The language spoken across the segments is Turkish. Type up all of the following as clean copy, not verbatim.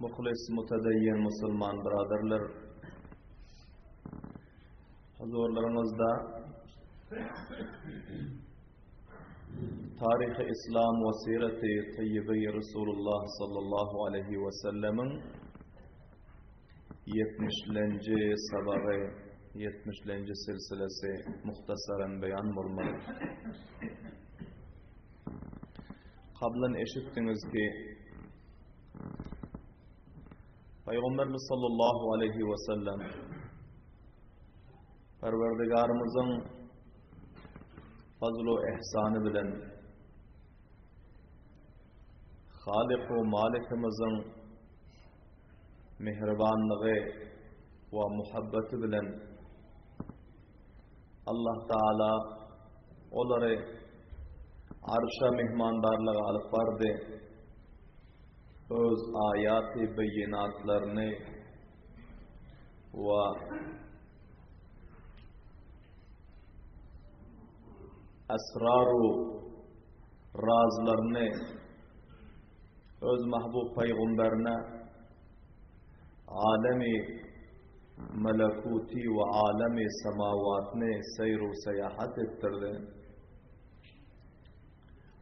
muhlis, mutedeyyin Müslüman biraderler, huzurlarınızda Tarih-i İslam ve Siret-i Tayyibe-i Resulullah sallallahu aleyhi ve sellemin 70'lenci sabahı, 70'lenci silsilesi muhtasaren beyan bulmalı. Kablen eşittiniz ki Peygamberimiz sallallahu aleyhi ve sellem Perverdigarımızın fazl-ı ihsanı bilen Halik-u Malikimizin mihribanlığı ve muhabbeti bilen Allah Teala onları arşa mihmandarlığı alıp vardı. Öz ayat-ı beyinatlarını ve esrar-u razlarını öz mahbub peygamberine alemi melekuti ve alemi semavatını seyru seyahat ettirdi.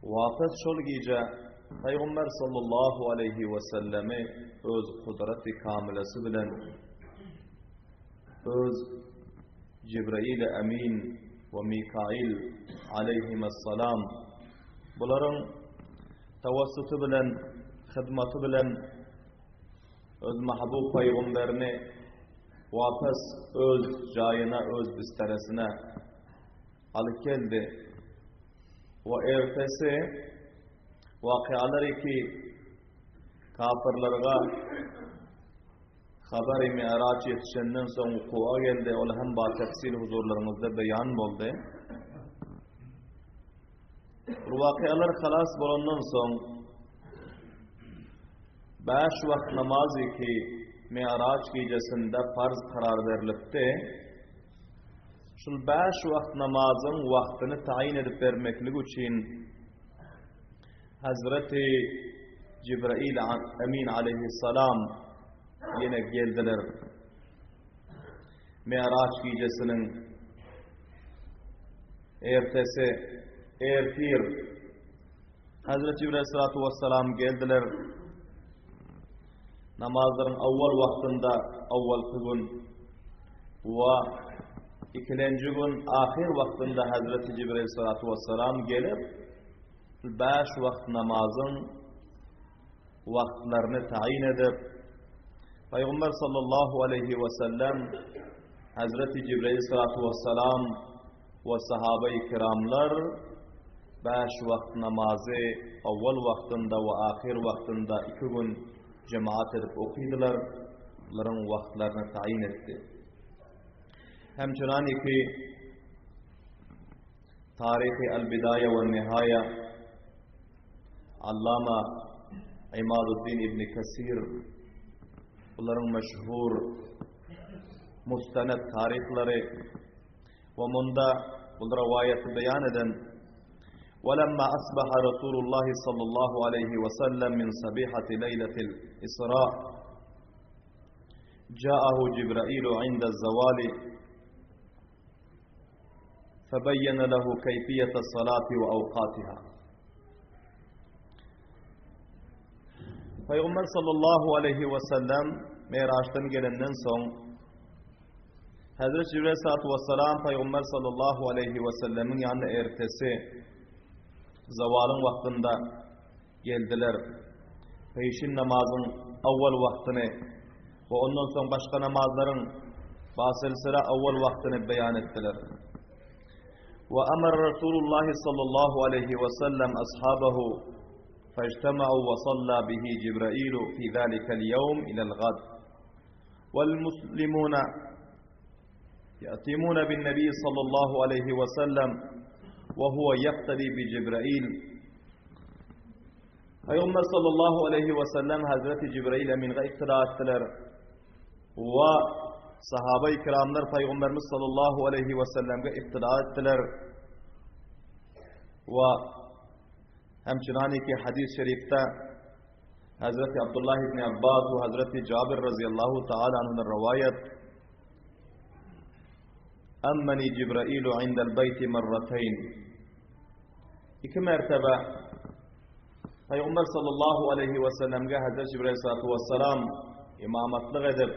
Vafız şol gece Peygamber sallallahu aleyhi ve sellemi öz kudreti kamilesi bilen öz Cibrail-i Emin ve Mikail aleyhisselam bunların tavassutu bilen, hizmeti bilen öz mahbub peygamberini vafız öz cayına, öz bisteresine alıp geldi. Ve ertesi vakiaları ki kafirlerine haber-i mi'raç yetişenden son vuku'a geldi. Ola hem ba tefsil huzurlarımızda beyan oldu. Bu vakialar halas bulundan son 5 vakit namazı ki mi'raç gecesinde farz karar verilipti. Şu 5 vakit namazın vaktini tayin edip vermeklik için Hazreti Cibrail Emin aleyhisselam yine geldiler. Mi'raç gecesinin ertesi, ertir Hazreti Cibrail aleyhissalatu vesselam geldiler. Namazların avval vaktinde avval gün ve ikinci gün ahir vaktinde Hazreti Cibrail aleyhissalatu vesselam gelip 5 vakit namazın vaktlerini tayin edip Peygamber sallallahu aleyhi ve sellem Hazreti Cibrail aleyhissalatu vesselam ve sahabe-i kiramlar 5 vakit namazı avval vaktinde ve ahir vaktinde 2 gün cemaat edip okuydular. Bunların vaktlerini tayin etti. Hemçinani ki Tarih-i El-Bidaya ve Nihaya Allama İmaduddin İbni Kesir bunların meşhur mustanet tarihleri ve bunda bu rivayeti beyan eden وَلَمَّا أَصْبَحَ رَسُولُ اللّٰهِ صَلَّى اللّٰهُ عَلَيْهِ وَسَلَّمْ مِنْ صَبِيحَةِ لَيْلَةِ الْإِسْرَاءِ جاءه جبرائيل عند الزوال فبين له كيفية الصلاة وأوقاتها. Peygamber sallallahu aleyhi ve sellem Meraç'tan gelenden son Hazreti Cibrail aleyhissalatu vesselam Peygamber sallallahu aleyhi ve sellemin yanına ertesi zavalın vaktinde geldiler. Peşin namazın avval vaktini ve ondan sonra başka namazların bahselsere avval vaktini beyan ettiler. Ve emr Resulullah sallallahu aleyhi ve sellem ashabahu فاجتمعوا وصلى به جبرائيل في ذلك اليوم إلى الغد والمسلمون يأتمون بالنبي صلى الله عليه وسلم وهو يقتدي بجبرائيل. Peygamber sallallahu aleyhi ve sellem Hazreti Cibrail'e min iktida ettiler ve sahabe-i kiramlar Peygamberimiz sallallahu aleyhi ve sellem'e iktida ettiler ve hemçinani ki hadis-i şerifte Hazreti Abdullah ibn Abbas ve Hazreti Cabir radıyallahu ta'ala anhu'dan rivayet Emmeni Cibrailu indel beyti merrateyn. 2 mertebe Peygamber sallallahu aleyhi ve sellem'e Hazreti Cibril sallallahu vesselam imamatlık edip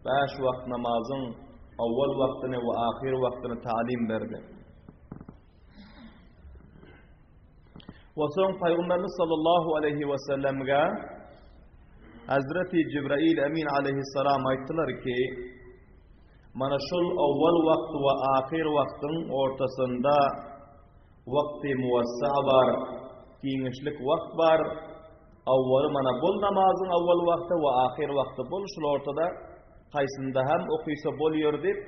5 vakit namazın avval vaktini ve ahir vaktini talim verdi. Ve son Peygamberimiz sallallahu aleyhi ve sellem'e Hazreti Cibril emin aleyhisselam ayttılar ki mana şol avval vakt ve ahir vaktin ortasında vakti muvassa var, kiyinişlik vakt var. Avvalı mana bol namazın avval vakti ve ahir vakti bol şol ortada kaysında hem okuysa bolyor dip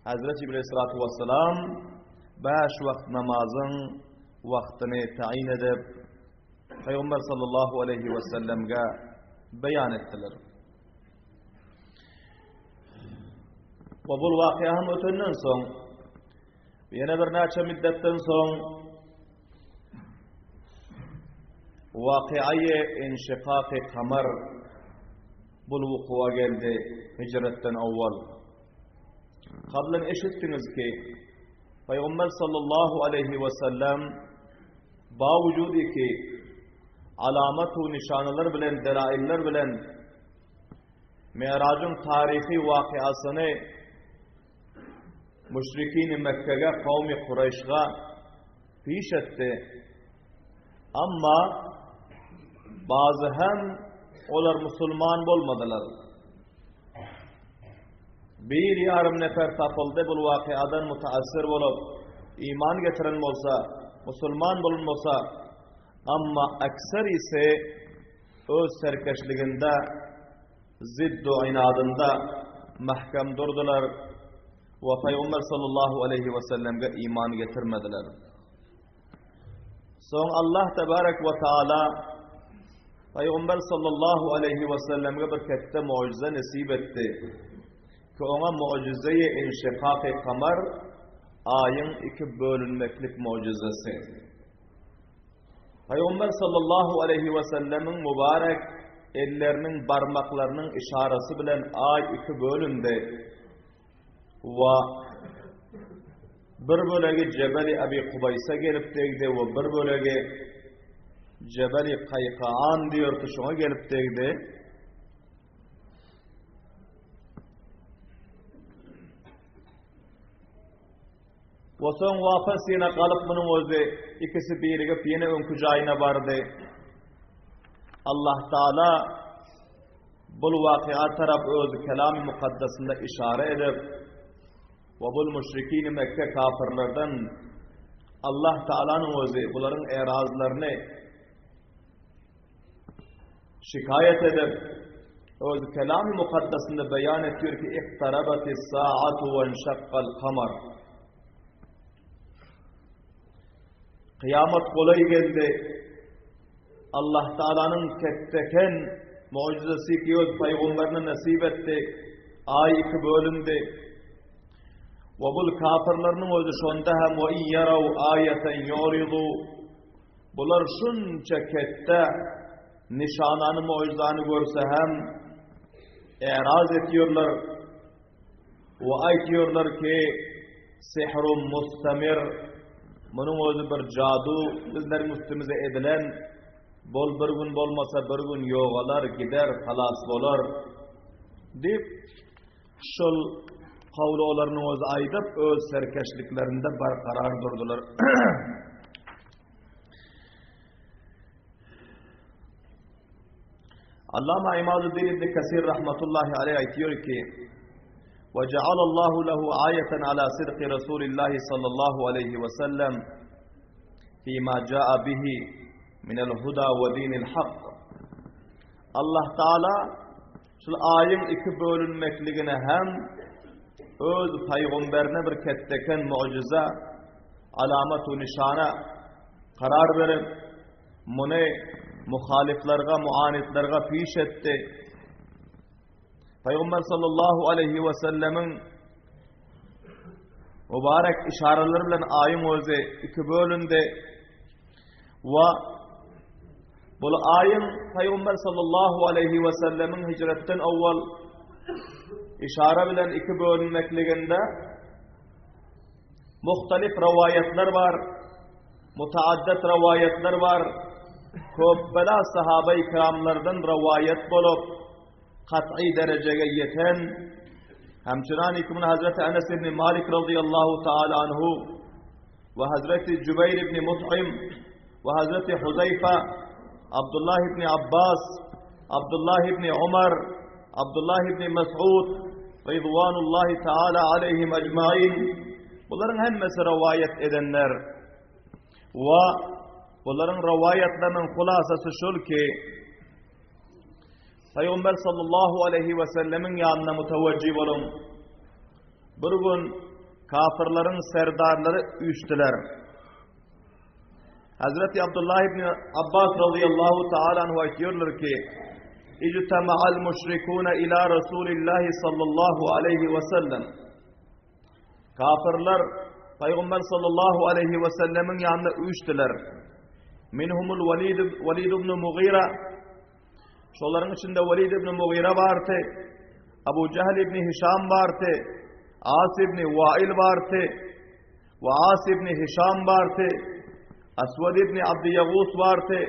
Hazreti Cibril sallallahu vesselam 5 vakt namazın vaktini tayin edip Peygamber sallallahu aleyhi ve sellem'e beyan ettiler. Ve bu vakıyanın ötünden son yine bir neçe müddetten son vakıayı inşikak-ı kamer bul vuku'a geldi hicretten evvel. Kablen eşittiniz ki Peygamber sallallahu aleyhi ve sellem bavücudi ki alamat-u nişanlar bilen, delailler bilen Mi'rac'ın tarihi vakıasını müşrikin-i Mekke'ye, kavmi Kureyş'e piş etti. Ama bazı hem olar Müslüman olmadılar. Bir yarım nefer tapıldı bu vakıadan müteassir olup iman getiren olsa, Müslüman bulunmasa, ama ekser ise öz serkeşliğinde, ziddu inadında mahkem durdular ve Peygamber sallallahu aleyhi ve sellem'e iman getirmediler. Son Allah tebarek ve taala Peygamber sallallahu aleyhi ve sellem'e bir kette mucize nasip etti. Ki ona mucize-i inşikak-ı kamer ayın 2 bölünmeklik mucizesi. Peygamber sallallahu aleyhi ve sellemin mübarek ellerinin parmaklarının işaresi bilen ay 2 bölündü. Ve bir bölegi Cebeli Abi Kubays'a gelip değdi ve bir bölegi Cebeli Kaykaan diyor ki şuna gelip değdi. Ve son vafas yine kalıp bunun özü ikisi birigip yine önkücayına vardı. Allah Teala bu vakıa taraf özü kelam-ı mukaddesinde işare edip ve bu müşrikin-i Mekke kafirlerden Allah Teala'nın özü bunların erazlarını şikayet edip özü kelam-ı mukaddesinde beyan ediyor ki iqtarabatis sa'atu ve enşakkal kamar. Kıyamet kolay geldi. Allah Teala'nın ketteken mucizesi ki öz peygamberine nasip etti. Ay 2 bölündü. Ve bu kafirlerin özü şonda hem ve iyyarav ayeten yuridu. Bunlar şunca kette nişananı mucizanı görse hem eraz ediyorlar. Ve aytiyorlar ki sihrun mustamir. Bunun özü bir cadu bizlerin üstümüze edilen bol bir gün bolmasa bir gün yoğalar gider halas bolar deyip şol kavlolarını özü aydıp öz serkeşliklerinde barqarar durdular. Allama İmad-ı-Din İbn Kesir rahmetullahi aleyh aytiyor ki وَجَعَلَ اللّٰهُ لَهُ آيَةً عَلَى صِدْقِ رَسُولِ اللّٰهِ صَلَّى اللّٰهُ عَلَيْهِ وَسَلَّمْ فِي مَا جَاءَ بِهِ مِنَ الْهُدَى وَدِينِ الْحَقِّ. Allah Teala şu ayın 2 bölünmekliğine hem öz peygamberine bir ketteken mucize alamet-u nişana karar verip bunu muhaliflerine, muanitlerine piş etti. Peygamber sallallahu aleyhi ve sellemin mübarek işarelerle ayın özü 2 bölündü ve Bu ayın Peygamber sallallahu aleyhi ve sellemin hicretten awval işara bilen iki bölünmekliginde muhtelif rivayetler var, mutaaddet rivayetler var. Köpbela sahabe-i kiramlardan rivayet bolup kat'i dereceye yeten, hemçinan ikmin Hazreti Enes ibn Malik radıyallahu ta'ala anhu ve Hazreti Cübeyr ibn Mut'im ve Hazreti Huzeyfe, Abdullah ibn Abbas, Abdullah ibn Umar, Abdullah ibn Mes'ud Ridvanullahi Teala aleyhim ecmaîn, bunların hemmesi rivayet edenler ve bunların rivayetlerinin hulasası şul ki Peygamber sallallahu aleyhi ve sellemin yanına muteveccih olun. Bir gün kafirlerin serdarları üçtüler. Hazreti Abdullah ibn Abbas radıyallahu ta'ala anhu diyorlar ki İctema'al müşrikûne ila Resulillahi sallallahu aleyhi ve sellem. Kafirler Peygamber sallallahu aleyhi ve sellemin yanına üçtüler. Minhumul Velid ibn Mughira, şoların içinde Velid ibn Mughira vardı, Abu Cehl ibn Hişam vardı, As ibn Vail vardı, ve As ibn Hişam vardı, Aswad ibn Abdiyagûs vardı,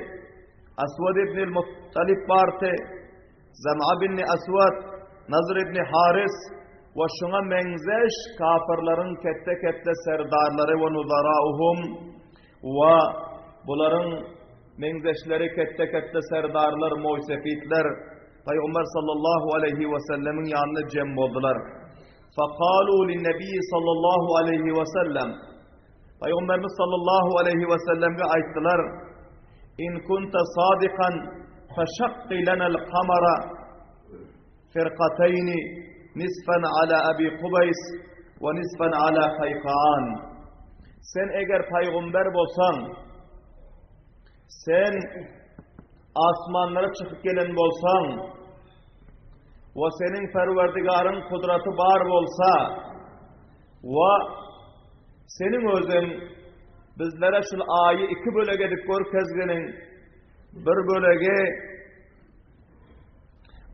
Aswad ibn Muttalib vardı, Zem'a ibn Aswad, Nazr ibn Haris ve şuna menzeş kafirlerin kette serdarları ve nuzarauhum ve bunların menzeşleri kette serdarlar, moysefitler Peygamber sallallahu aleyhi ve sellemin yanına cem oldular. فَقَالُوا لِلنَّبِيِّ sallallahu aleyhi ve sellem, Peygamberimiz sallallahu aleyhi ve sellem'e ayttılar, İn kunta sadikan feşakki lenel kamara firqateyni nisfen ala Abi Kubays ve nisfen ala Kaykaan. Sen eğer peygamber bolsan, sen asmanlara çıkıp gelen bolsan ve senin perverdigarın kudreti var bolsa ve senin özün bizlere şu ayı iki bölege edip görkezgenin bir bölege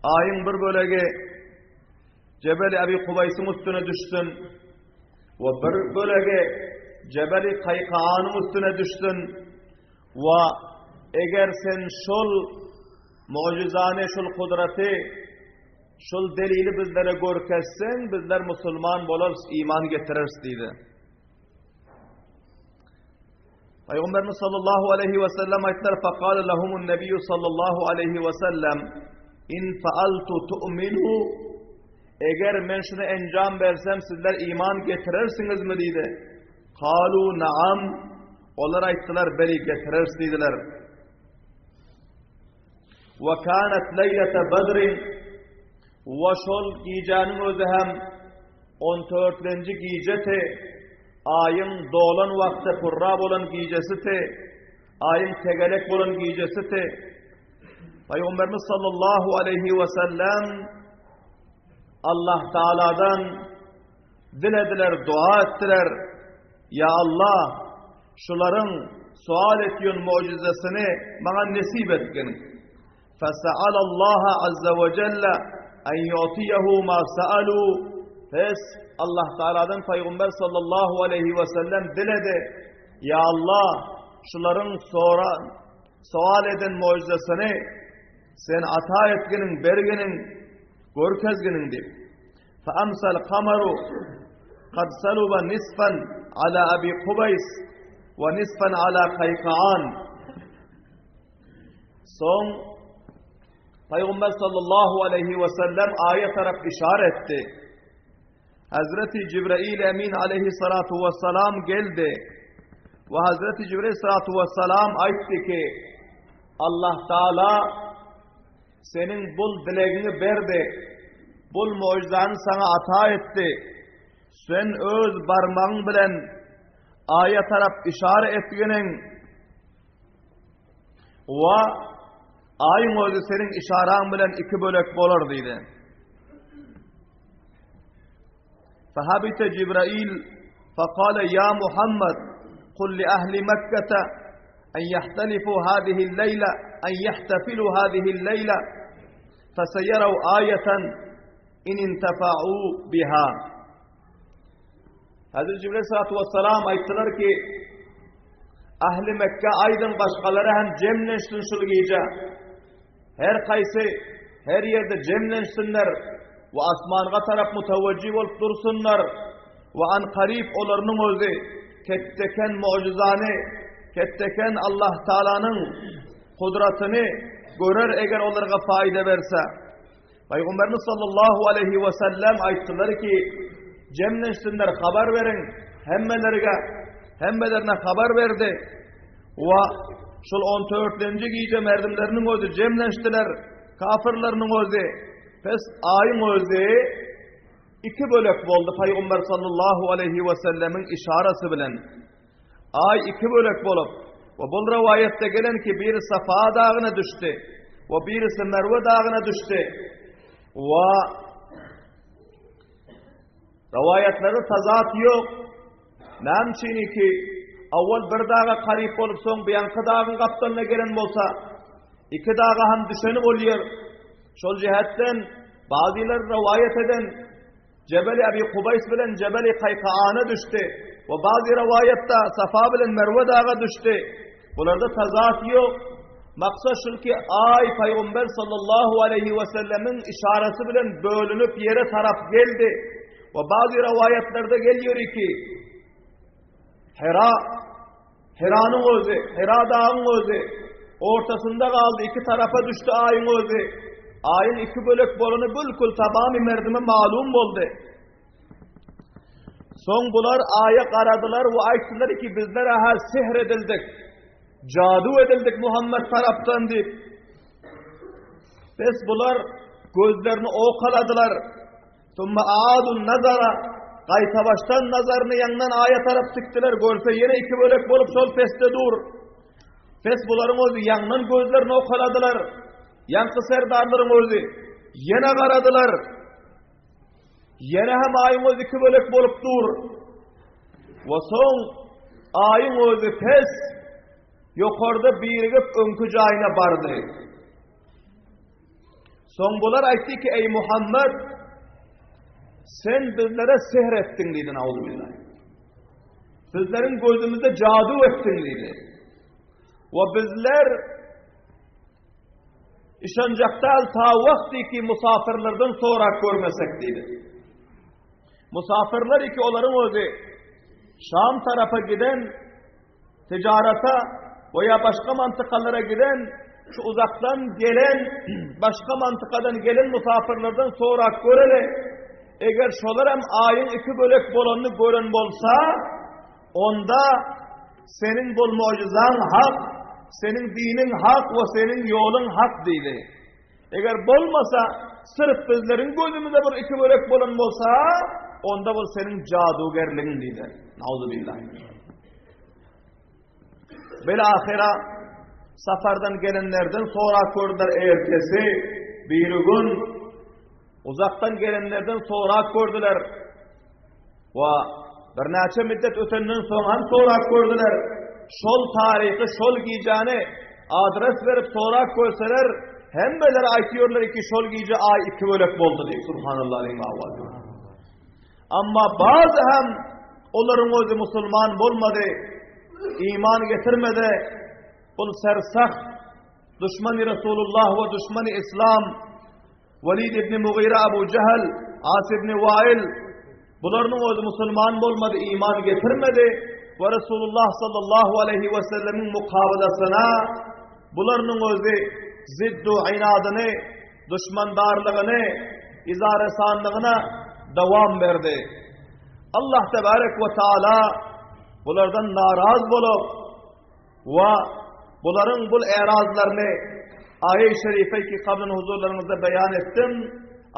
ayın bir bölege Cebeli Abi Kubays'ın üstüne düşsün ve bir bölege Cebeli Kaykaan'ın üstüne düşsün ve eğer sen şol mucizane şol kudreti şol delili bizlere görkezsen bizler Müslüman boluruz, iman getiririz dedi. Peygamberimiz sallallahu aleyhi ve sellem ayetler faqala lehumun nebiyyü sallallahu aleyhi ve sellem in faaltu tu'minu, eğer men şunu encam versem sizler iman getirirsiniz mi dedi. Kalu naam, onlar ayettiler beli getiririz dediler. Ve kânet leylete bedrin, ve şol giyeceğinin özü hem 14. giyeceti, ayın dolan vakti purrab olan giyecesiti, ayın tegelek olan giyecesiti. Peygamberimiz sallallahu aleyhi ve sellem Allah Teala'dan dilediler, dua ettiler. Ya Allah, şuların sual ettiğin mucizesini bana nesip etkin. فَسَأَلَ اللّٰهَ عَزَّ وَجَلَّ اَنْ يُعْتِيَهُ مَا سَأَلُوا. Pes Allah Teala'dan Peygamber sallallahu aleyhi ve sellem diledi. Ya Allah, şuların sual eden mucizesini sen ata etginin, berginin, görkezginin deyip. فَأَمْسَ الْقَمَرُ قَدْ سَلُبَ نِسْفًا عَلَى أَبِي قُبَيْسِ وَنِسْفًا عَلَى كَيْكَعَانِ. Son Peygamber sallallahu aleyhi ve sellem ayet taraf işaret etti. Hazreti Cibril Emin aleyhissalatu vesselam geldi. Ve Hazreti Cibril aleyhissalatu vesselam ayetti ki Allah Teala senin bul dileğini verdi. Bul mucizanı sana ata etti. Sen öz parmağın bilen ayet taraf işaret ettiğinin ve ayın özü senin işaran bilen iki bölek bolur dedi. فَهَبِتَ جِبْرَائِيل فَقَالَ يَا مُحَمَّدْ قُلْ لِأَهْلِ مَكَّةَ أَنْ يَحْتَلِفُوا هَذِهِ اللَّيْلَةَ en yahtafilu hadihi'l leyla feseyerav ayeten in intefa'u biha. Hazreti Cibril sallallahu aleyhi ve sellem ayttılar ki ahli Mekke aydın başkaları hem cemleşsin şul gece. Her kaysi her yerde cemleşsinler ve asmanğa taraf mutavajjih olup dursunlar ve an qarib olarının özü ketteken mucizani ketteken Allah Taala'nın kudretini görer eğer onlara fayda verse. Peygamberimiz sallallahu aleyhi ve sellem ayttılar ki cemleşsinler haber verin hemmelerine haber verdi ve şul 14. gece merdimlerinin özü cemleştiler kafirlerinin özü pes ayın özü iki bölük oldu Peygamber sallallahu aleyhi ve sellemin işaresi bilen ay iki bölük bolup ve bu rivayette gelen ki biri Safa dağına düştü ve birisi Merve dağına düştü ve rivayetlerde tazat yok namçini ki avval bir dağa qarip olup soň biyanqı dağın kaptanına gelen bolsa iki dağa hem düşeni oluyor şol cihetten bazılar rivayet eden Cebeli Abi Kubays bilen Cebeli Qayqaan'a düştü ve bazı rivayette Safa bilen Merve dağa düştü bularda tazat yok maksat şul ki ay Peygamber sallallahu aleyhi ve sellemin işaresi bilen bölünüp yere taraf geldi ve bazı rivayetlerde geliyor ki Hira'nın özü, Hira dağının özü ortasında kaldı iki tarafa düştü ayın özü ayın iki bölük bolunu bülkül tabami merdime malum oldu son bular aya qaradılar ve ayttılar ki bizler aha sihr edildik cadu edildik Muhammed taraftan deyip biz bular gözlerini okaladılar sonra aadun nazara qayta baştan nazarını yandan aya taraf sıktılar görse yine iki bölük bolup sol peste dur pes buların özü yandan gözlerini okaladılar yankı serdarların özü yine qaradılar yine hem ayın özü iki bölük bolup dur ve son ayın özü pes yukarıda birigip önkü cayına bardı son bular aytti ki ey Muhammed sen bizlere sihr ettin dedi nauzubillah. Bizlerin gözümüzde cadu ettin dedi. Ve bizler işancaktal ta vakti ki musafirlerden sonra görmesek dedi. Musafirler ki onların özü Şam tarafa giden ticarete veya başka mantıkalara giden şu uzaktan gelen başka mantıkadan gelen musafirlerden sonra görele eğer şolar hem ayın iki bölük bolanını gören bolsa onda senin bol mucizan hak senin dinin hak ve senin yolun hak deydi. Eğer bolmasa sırf bizlerin gözümüzde bir iki bölük bolan bolsa onda bol senin cadugerliğin deydi. Nauzubillah. Belahira safardan gelenlerden sonra gördüler ertesi bir gün uzaktan gelenlerden sonra gördüler ve bir neçe müddet ötenden sonra gördüler şol tarihi şol giyeceğini adres verip sonra görseler hem beler aytıyorlar ki şol giyece ay iki bölük oldu diye subhanallah aleyhi ve ama bazı hem onların özü Müslüman olmadı iman getirmedi bu sersah düşmanı Resulullah ve düşmanı İslam Velid ibn Mughira, Abu Cehel, As ibn Vail bunların özü Müslüman olmadı, iman getirmedi ve Resulullah sallallahu aleyhi ve sellemin mukabelasına bunların özü ziddu inadını, düşmandarlığını, izaresanlığına devam verdi. Allah tebarek ve Teala bunlardan naraz bulup ve bunların bu erazlarını ayet-i şerife ki kabrin huzurlarınızda beyan ettim.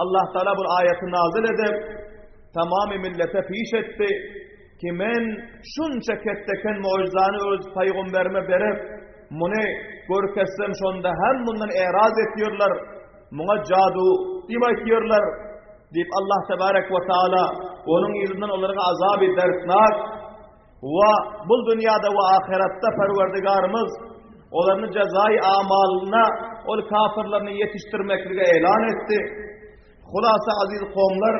Allah Teala bu ayeti nazil edip tamamı millete fiş etti ki men şunca ketteken mucizanı öz peygamberime berip bunu görkessem şonda hem bundan eraz ediyorlar buna cadu diyorlar deyip Allah tebarek ve Teala onun yüzünden onlara azab-ı dertnak ve bu dünyada ve ahirette Perverdigarımız Olarını cezai amalına ol kafirlerini yetiştirmeklige elan etti. Hulasa aziz kavmlar,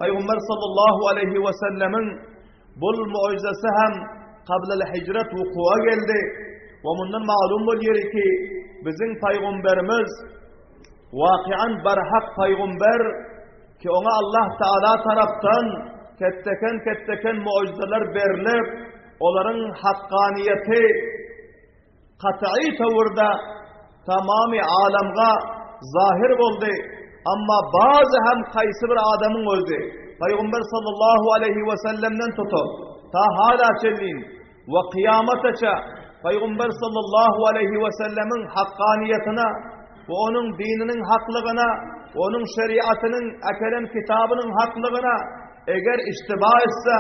Peygamber sallallahu aleyhi ve sellemin bul mucizesi hem qablal hicret vuku'a geldi. Ve bundan malum oluyor ki bizim Peygamberimiz vakian barhak Peygamber ki ona Allah Teala taraftan ketteken mucizeler verilip onların hakkaniyeti kat'i tavırda tamamı alamga zahir oldu. Ama bazı hem kaysı bir adamın öldü. Peygamber sallallahu aleyhi ve sellem'den tutup ta hala çelliğin ve kıyamataça Peygamber sallallahu aleyhi ve sellemin hakkaniyetine ve onun dininin haklılığına, onun şeriatının, ekelen kitabının haklılığına eğer iştiba etse,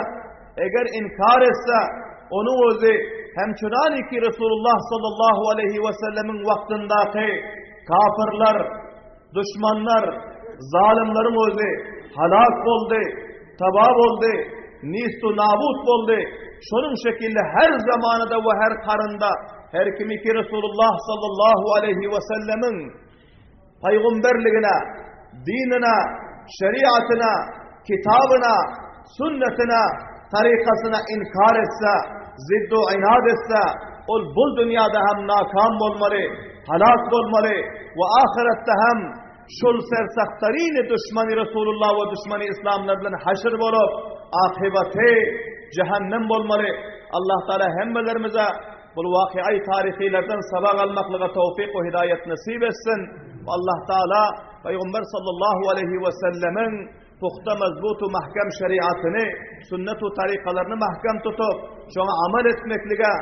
eğer inkar etse, onun özü hem çunani ki Resulullah sallallahu aleyhi ve sellemin vaktindaki kafirler, düşmanlar, zalimlerin özü halak oldu, tabab oldu, nistu nabut oldu. Şunun şekilde her zamanında ve her karında her kimi ki Resulullah sallallahu aleyhi ve sellemin peygamberliğine, dinine, şeriatına, kitabına, sünnetine, tarikasına inkar etse, ziddu inad etse, ol bul dünyada hem nakam olmalı, halak olmalı ve ahirette hem şul sersaktarini düşmanı Resulullah ve düşmanı İslam'la haşr bulup akıbeti cehennem olmalı. Allah Teala hemmelerimize bu vakıayı tarihilerden sabah almaklığa tevfik ve hidayet nasip etsin. Allah Teala Peygamber sallallahu aleyhi ve sellemin puhta mezbutu mahkem şeriatını, sünnet-u tarikalarını mahkem tutup, şuna amel etmekliğe,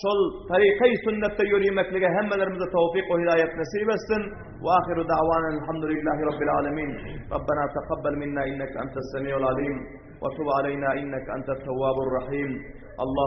şol tarikayı sünnette yürümekliğe hemmelerimize tevfik ve hidayet nasip etsin. Ve ahiru da'vanen elhamdülillahi rabbil alemin. Rabbena teqabbel minna inneke entes semiyul alim. Ve tub aleyna inneke entes tevvabur rahim. Allah